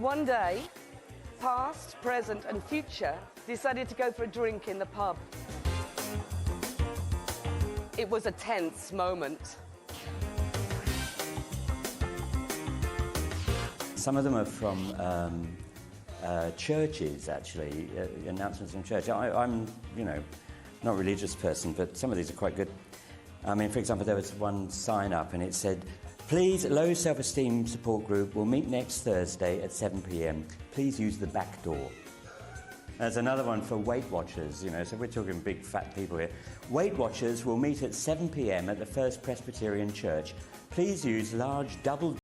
One day, past, present and future decided to go for a drink in the pub. It was a tense moment. Some of them are from churches, actually, announcements from church. I'm, not a religious person, but some of these are quite good. I mean, for example, there was one sign up and it said, "Please, low self-esteem support group will meet next Thursday at 7 p.m. Please use the back door." There's another one for Weight Watchers, so we're talking big fat people here. "Weight Watchers will meet at 7 p.m. at the First Presbyterian Church. Please use large double..."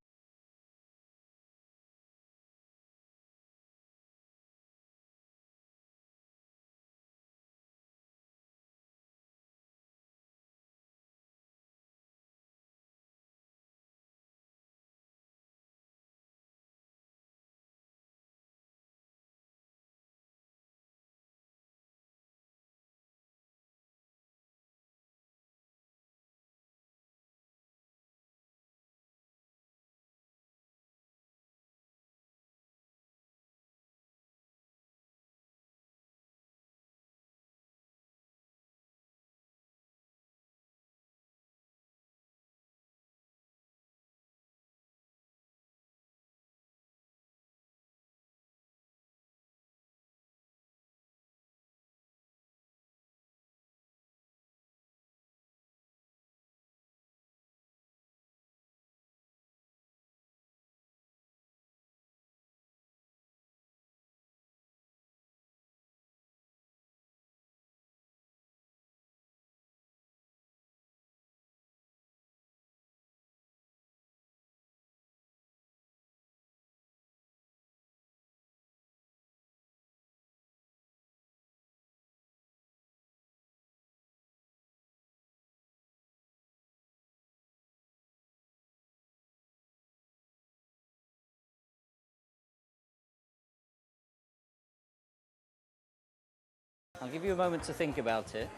I'll give you a moment to think about it.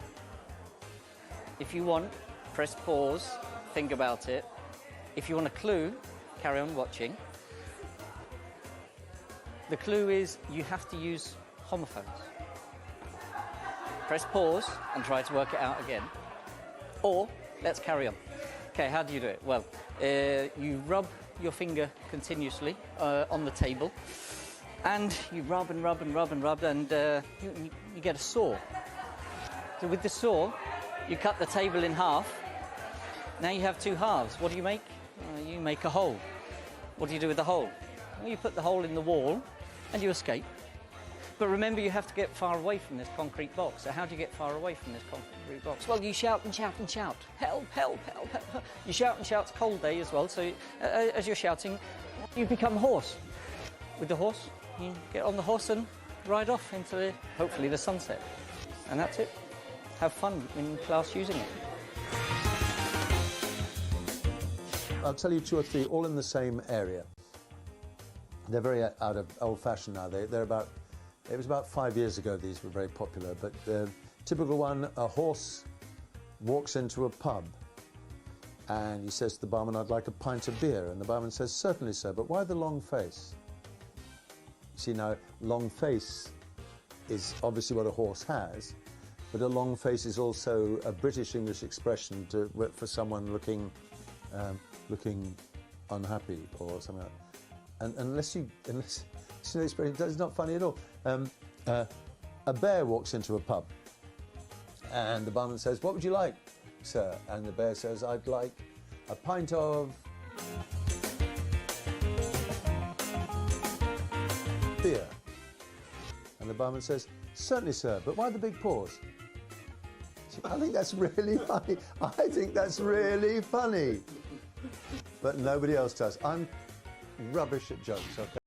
If you want, press pause, think about it. If you want a clue, carry on watching. The clue is you have to use homophones. Press pause and try to work it out again. Or, let's carry on. Okay, how do you do it? Well, you rub your finger continuously on the table. And you rub and rub and rub and rub, and you get a saw. So with the saw, you cut the table in half. Now you have two halves. What do you make? You make a hole. What do you do with the hole? Well, you put the hole in the wall, and you escape. But remember, you have to get far away from this concrete box. So how do you get far away from this concrete box? Well, you shout and shout and shout. Help, help, help, help. You shout and shout. It's a cold day as well, so as you're shouting, you become hoarse. With the horse, you get on the horse and ride off into, hopefully, the sunset. And that's it. Have fun in class using it. I'll tell you two or three, all in the same area. They're very out of old-fashioned now. They're about, it was about 5 years ago these were very popular, but the typical one, a horse walks into a pub and he says to the barman, "I'd like a pint of beer." And the barman says, "Certainly, sir, but why the long face?" See, now, long face is obviously what a horse has, but a long face is also a British English expression for someone looking unhappy or something like that. And unless you know the expression, it's not funny at all. A bear walks into a pub, and the barman says, "What would you like, sir?" And the bear says, "I'd like a pint of beer." And the barman says, "Certainly, sir, but why the big pause?" I think that's really funny. I think that's really funny. But nobody else does. I'm rubbish at jokes, okay?